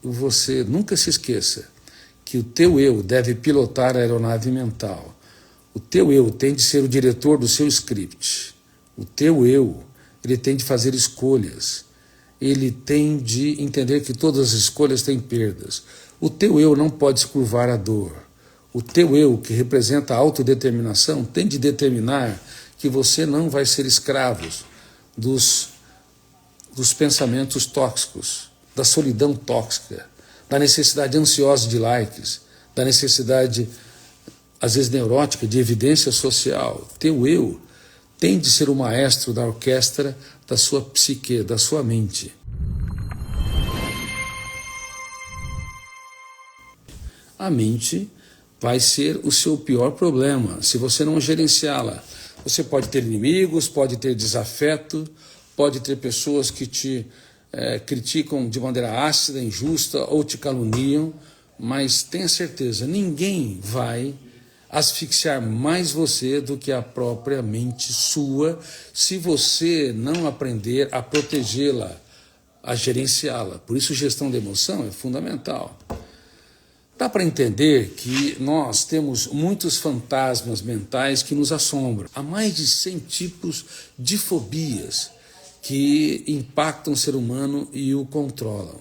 você nunca se esqueça que o teu eu deve pilotar a aeronave mental. O teu eu tem de ser o diretor do seu script. O teu eu, ele tem de fazer escolhas. Ele tem de entender que todas as escolhas têm perdas. O teu eu não pode se curvar à dor. O teu eu, que representa a autodeterminação, tem de determinar que você não vai ser escravo dos pensamentos tóxicos, da solidão tóxica, da necessidade ansiosa de likes, da necessidade, às vezes, neurótica de evidência social. Teu eu tem de ser o maestro da orquestra da sua psique, da sua mente. A mente vai ser o seu pior problema, se você não gerenciá-la. Você pode ter inimigos, pode ter desafeto, pode ter pessoas que te criticam de maneira ácida, injusta ou te caluniam, mas tenha certeza, ninguém vai asfixiar mais você do que a própria mente sua, se você não aprender a protegê-la, a gerenciá-la. Por isso, gestão da emoção é fundamental. Dá para entender que nós temos muitos fantasmas mentais que nos assombram. Há mais de 100 tipos de fobias que impactam o ser humano e o controlam.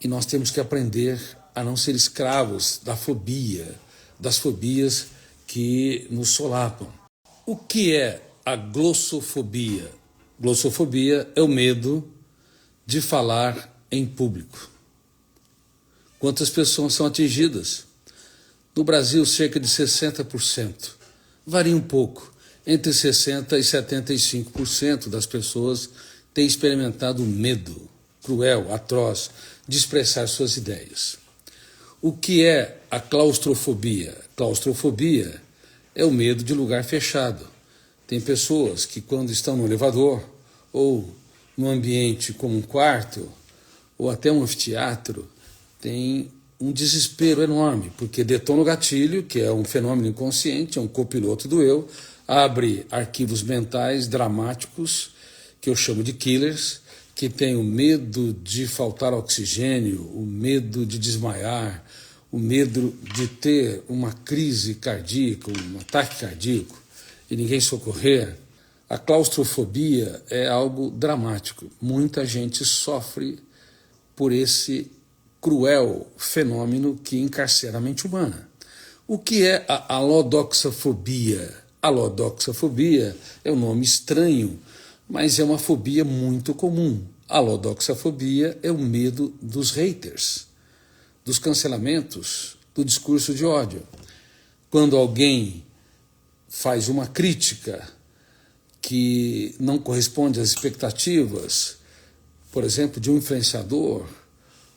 E nós temos que aprender a não ser escravos da fobia, das fobias que nos solapam. O que é a glossofobia? Glossofobia é o medo de falar em público. Quantas pessoas são atingidas? No Brasil, cerca de 60%. Varia um pouco. Entre 60% e 75% das pessoas têm experimentado medo cruel, atroz, de expressar suas ideias. O que é a claustrofobia? Claustrofobia é o medo de lugar fechado. Tem pessoas que, quando estão no elevador, ou num ambiente como um quarto, ou até um anfiteatro, tem um desespero enorme, porque detona o gatilho, que é um fenômeno inconsciente, é um copiloto do eu, abre arquivos mentais dramáticos, que eu chamo de killers, que tem o medo de faltar oxigênio, o medo de desmaiar, o medo de ter uma crise cardíaca, um ataque cardíaco, e ninguém socorrer. A claustrofobia é algo dramático. Muita gente sofre por esse cruel fenômeno que encarcera a mente humana. O que é a alodoxafobia? Alodoxafobia é um nome estranho, mas é uma fobia muito comum. A alodoxafobia é o medo dos haters, dos cancelamentos, do discurso de ódio. Quando alguém faz uma crítica que não corresponde às expectativas, por exemplo, de um influenciador,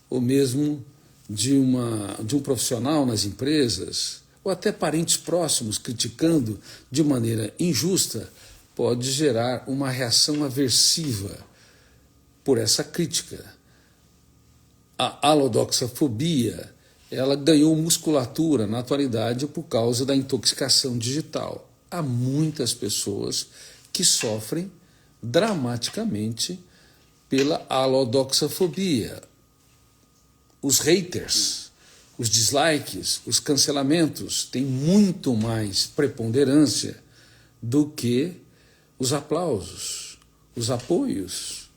ou mesmo de um profissional nas empresas, ou até parentes próximos criticando de maneira injusta, pode gerar uma reação aversiva por essa crítica. A alodoxafobia, ela ganhou musculatura na atualidade por causa da intoxicação digital. Há muitas pessoas que sofrem dramaticamente pela alodoxafobia. Os haters, os dislikes, os cancelamentos têm muito mais preponderância do que os aplausos, os apoios,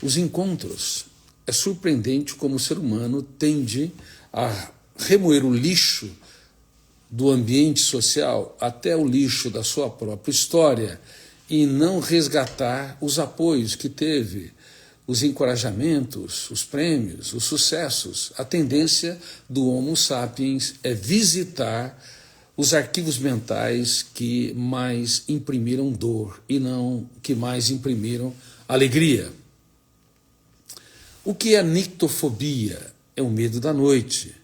os encontros. É surpreendente como o ser humano tende a remoer o lixo do ambiente social até o lixo da sua própria história e não resgatar os apoios que teve, os encorajamentos, os prêmios, os sucessos. A tendência do Homo sapiens é visitar os arquivos mentais que mais imprimiram dor e não que mais imprimiram alegria. O que é a nictofobia? É o medo da noite,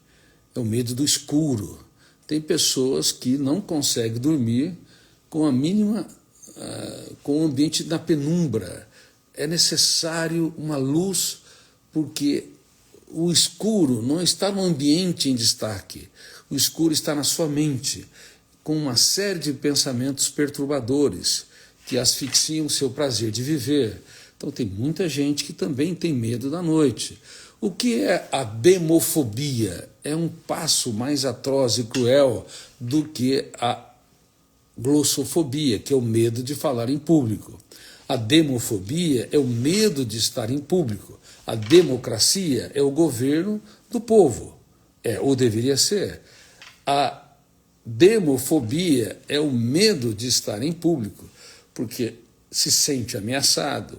é o medo do escuro. Tem pessoas que não conseguem dormir com a mínima, com o ambiente na penumbra. É necessário uma luz, porque o escuro não está no ambiente em destaque. O escuro está na sua mente, com uma série de pensamentos perturbadores que asfixiam o seu prazer de viver. Então tem muita gente que também tem medo da noite. O que é a demofobia? É um passo mais atroz e cruel do que a glossofobia, que é o medo de falar em público. A demofobia é o medo de estar em público. A democracia é o governo do povo, ou deveria ser. A demofobia é o medo de estar em público, porque se sente ameaçado,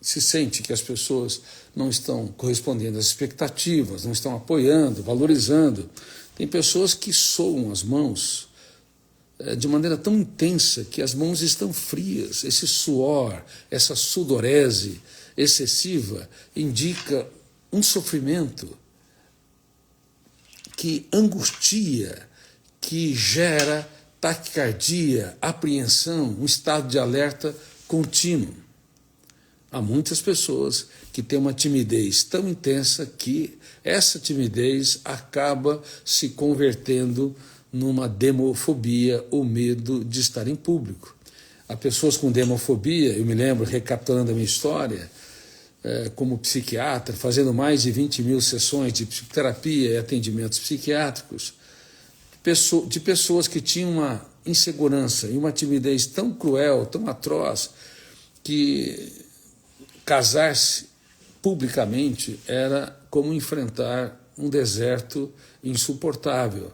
se sente que as pessoas não estão correspondendo às expectativas, não estão apoiando, valorizando. Tem pessoas que soam as mãos de maneira tão intensa que as mãos estão frias. Esse suor, essa sudorese excessiva indica um sofrimento que angustia, que gera taquicardia, apreensão, um estado de alerta contínuo. Há muitas pessoas que têm uma timidez tão intensa que essa timidez acaba se convertendo numa demofobia, ou medo de estar em público. Há pessoas com demofobia, eu me lembro, recapitulando a minha história, como psiquiatra, fazendo mais de 20 mil sessões de psicoterapia e atendimentos psiquiátricos, de pessoas que tinham uma insegurança e uma timidez tão cruel, tão atroz, que casar-se publicamente era como enfrentar um deserto insuportável.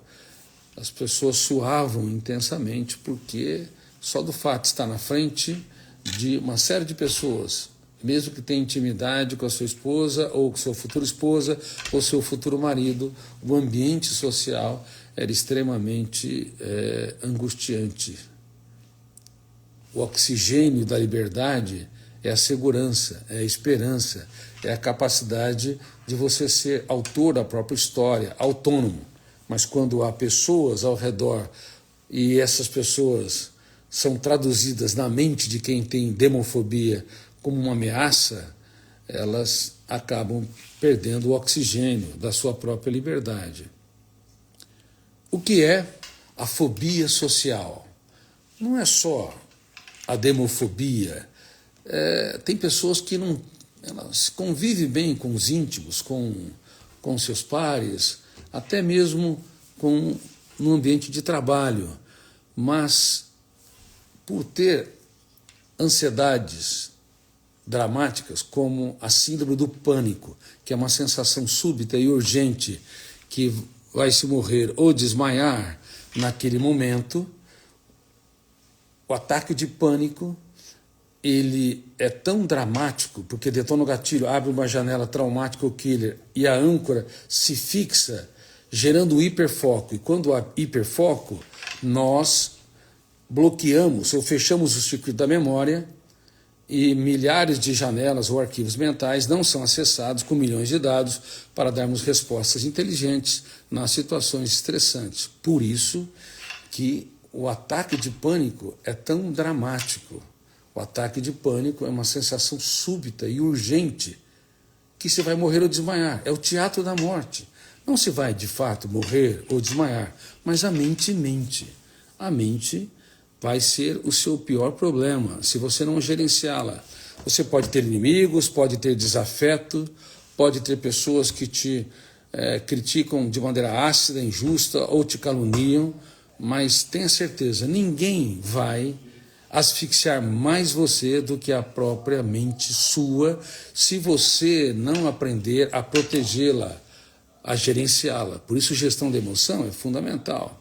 As pessoas suavam intensamente porque só do fato de estar na frente de uma série de pessoas, mesmo que tenha intimidade com a sua esposa ou com sua futura esposa ou seu futuro marido, o ambiente social era extremamente angustiante. O oxigênio da liberdade é a segurança, é a esperança, é a capacidade de você ser autor da própria história, autônomo. Mas quando há pessoas ao redor e essas pessoas são traduzidas na mente de quem tem demofobia como uma ameaça, elas acabam perdendo o oxigênio da sua própria liberdade. O que é a fobia social? Não é só a demofobia. Tem pessoas que não, elas convivem bem com os íntimos, com seus pares, até mesmo no ambiente de trabalho, mas por ter ansiedades dramáticas como a síndrome do pânico, que é uma sensação súbita e urgente que vai se morrer ou desmaiar naquele momento, o ataque de pânico ele é tão dramático, porque detona o gatilho, abre uma janela traumática ou killer e a âncora se fixa, gerando hiperfoco. E quando há hiperfoco, nós bloqueamos ou fechamos o circuito da memória e milhares de janelas ou arquivos mentais não são acessados com milhões de dados para darmos respostas inteligentes nas situações estressantes. Por isso que o ataque de pânico é tão dramático. O ataque de pânico é uma sensação súbita e urgente que você vai morrer ou desmaiar. É o teatro da morte. Não se vai, de fato, morrer ou desmaiar, mas a mente mente. A mente vai ser o seu pior problema, se você não gerenciá-la. Você pode ter inimigos, pode ter desafeto, pode ter pessoas que te criticam de maneira ácida, injusta ou te caluniam, mas tenha certeza, ninguém vai asfixiar mais você do que a própria mente sua, se você não aprender a protegê-la, a gerenciá-la. Por isso, gestão da emoção é fundamental.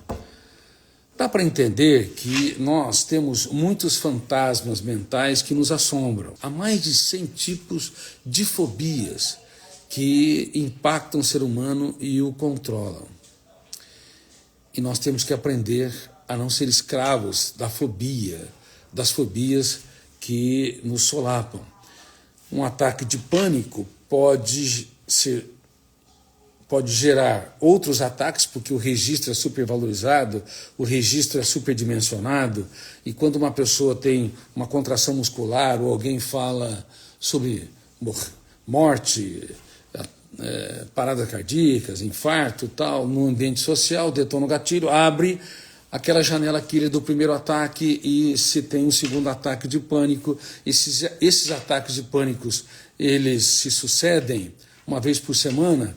Dá para entender que nós temos muitos fantasmas mentais que nos assombram. Há mais de 100 tipos de fobias que impactam o ser humano e o controlam. E nós temos que aprender a não ser escravos da fobia, das fobias que nos solapam. Um ataque de pânico pode gerar outros ataques, porque o registro é supervalorizado, o registro é superdimensionado, e quando uma pessoa tem uma contração muscular ou alguém fala sobre morte, paradas cardíacas, infarto, tal, no ambiente social, detona o gatilho, abre aquela janela killer do primeiro ataque e se tem um segundo ataque de pânico. Esses ataques de pânicos, eles se sucedem uma vez por semana,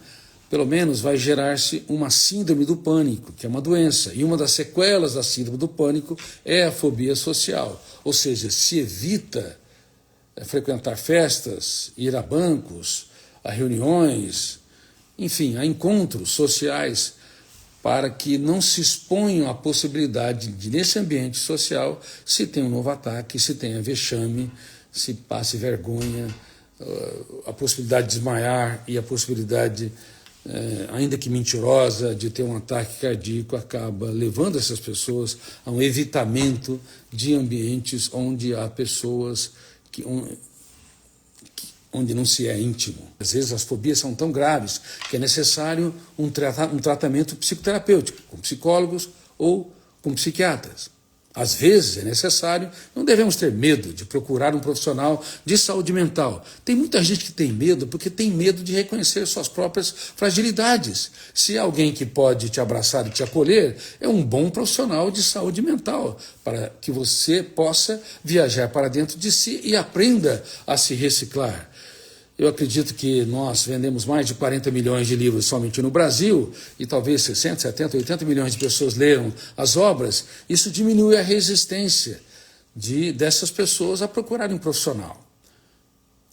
pelo menos vai gerar-se uma síndrome do pânico, que é uma doença. E uma das sequelas da síndrome do pânico é a fobia social. Ou seja, se evita frequentar festas, ir a bancos, a reuniões, enfim, a encontros sociais, para que não se exponham à possibilidade de, nesse ambiente social, se tem um novo ataque, se tenha vexame, se passe vergonha, a possibilidade de desmaiar e a possibilidade, ainda que mentirosa, de ter um ataque cardíaco, acaba levando essas pessoas a um evitamento de ambientes onde há pessoas onde não se é íntimo. Às vezes as fobias são tão graves que é necessário um tratamento psicoterapêutico, com psicólogos ou com psiquiatras. Às vezes é necessário, não devemos ter medo de procurar um profissional de saúde mental. Tem muita gente que tem medo porque tem medo de reconhecer suas próprias fragilidades. Se é alguém que pode te abraçar e te acolher, é um bom profissional de saúde mental, para que você possa viajar para dentro de si e aprenda a se reciclar. Eu acredito que nós vendemos mais de 40 milhões de livros somente no Brasil e talvez 60, 70, 80 milhões de pessoas leram as obras. Isso diminui a resistência dessas pessoas a procurarem um profissional,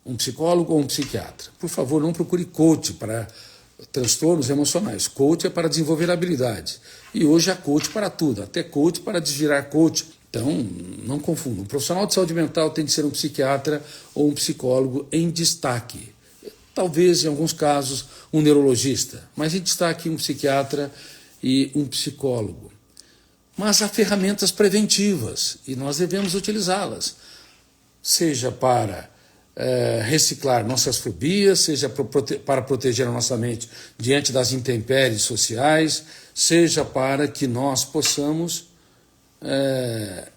um psicólogo ou um psiquiatra. Por favor, não procure coach para transtornos emocionais. Coach é para desenvolver habilidade. E hoje há coach para tudo, até coach para desvirar coach. Então, não confunda. Um profissional de saúde mental tem de ser um psiquiatra ou um psicólogo em destaque. Talvez, em alguns casos, um neurologista, mas em destaque um psiquiatra e um psicólogo. Mas há ferramentas preventivas e nós devemos utilizá-las, seja para reciclar nossas fobias, seja para proteger a nossa mente diante das intempéries sociais, seja para que nós possamos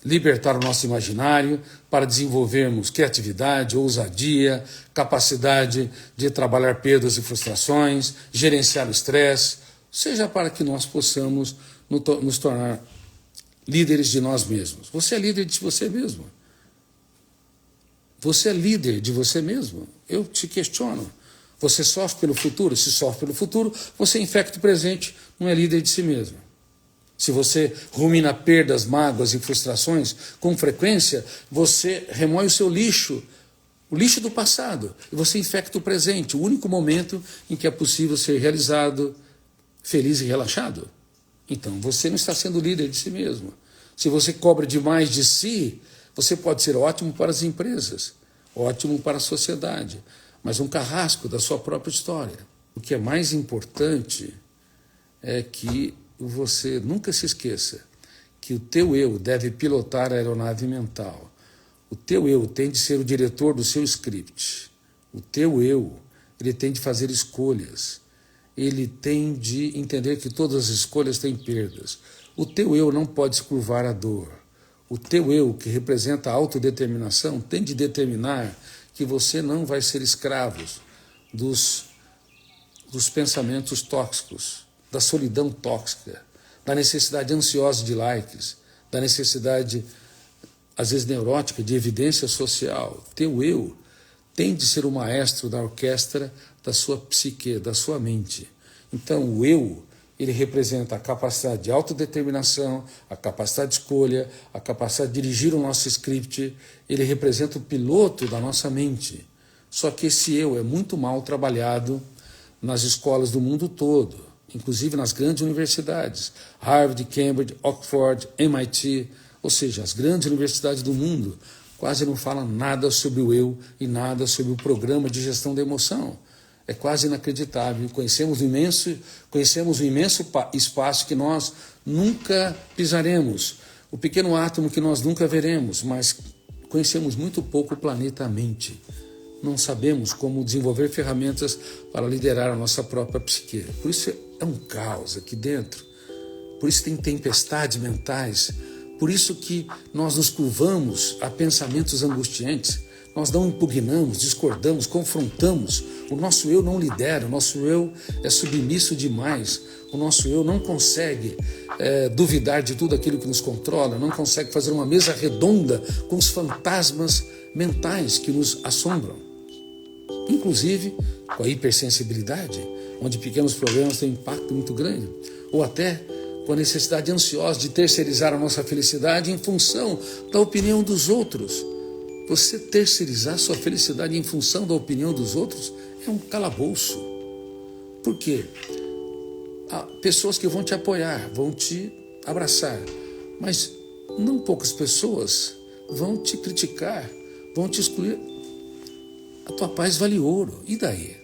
libertar o nosso imaginário, para desenvolvermos criatividade, ousadia, capacidade de trabalhar perdas e frustrações, gerenciar o estresse, seja para que nós possamos nos tornar líderes de nós mesmos. Você é líder de você mesmo. Você é líder de você mesmo. Eu te questiono. Você sofre pelo futuro? Se sofre pelo futuro, você infecta o presente, não é líder de si mesmo. Se você rumina perdas, mágoas e frustrações com frequência, você remói o seu lixo, o lixo do passado, e você infecta o presente, o único momento em que é possível ser realizado, feliz e relaxado. Então, você não está sendo líder de si mesmo. Se você cobra demais de si, você pode ser ótimo para as empresas, ótimo para a sociedade, mas um carrasco da sua própria história. O que é mais importante é que você nunca se esqueça que o teu eu deve pilotar a aeronave mental. O teu eu tem de ser o diretor do seu script. O teu eu, ele tem de fazer escolhas. Ele tem de entender que todas as escolhas têm perdas. O teu eu não pode se curvar à dor. O teu eu, que representa a autodeterminação, tem de determinar que você não vai ser escravo dos pensamentos tóxicos, da solidão tóxica, da necessidade ansiosa de likes, da necessidade, às vezes neurótica, de evidência social. Teu eu tem de ser o maestro da orquestra da sua psique, da sua mente. Então, o eu, ele representa a capacidade de autodeterminação, a capacidade de escolha, a capacidade de dirigir o nosso script, ele representa o piloto da nossa mente. Só que esse eu é muito mal trabalhado nas escolas do mundo todo, inclusive nas grandes universidades, Harvard, Cambridge, Oxford, MIT, ou seja, as grandes universidades do mundo quase não falam nada sobre o eu e nada sobre o programa de gestão da emoção. É quase inacreditável. Conhecemos o imenso espaço que nós nunca pisaremos, o pequeno átomo que nós nunca veremos, mas conhecemos muito pouco o planeta mente. Não sabemos como desenvolver ferramentas para liderar a nossa própria psique. Por isso é um caos aqui dentro. Por isso tem tempestades mentais. Por isso que nós nos curvamos a pensamentos angustiantes. Nós não impugnamos, discordamos, confrontamos. O nosso eu não lidera, o nosso eu é submisso demais. O nosso eu não consegue duvidar de tudo aquilo que nos controla, não consegue fazer uma mesa redonda com os fantasmas mentais que nos assombram. Inclusive, com a hipersensibilidade, onde pequenos problemas têm um impacto muito grande, ou até com a necessidade ansiosa de terceirizar a nossa felicidade em função da opinião dos outros. Você terceirizar sua felicidade em função da opinião dos outros é um calabouço. Por quê? Há pessoas que vão te apoiar, vão te abraçar, mas não poucas pessoas vão te criticar, vão te excluir. A tua paz vale ouro. E daí?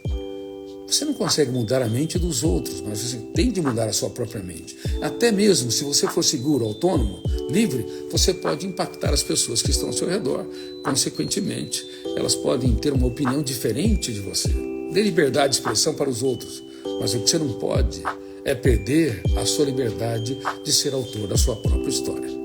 Você não consegue mudar a mente dos outros, mas você tem de mudar a sua própria mente. Até mesmo se você for seguro, autônomo, livre, você pode impactar as pessoas que estão ao seu redor. Consequentemente, elas podem ter uma opinião diferente de você. Dê liberdade de expressão para os outros, mas o que você não pode é perder a sua liberdade de ser autor da sua própria história.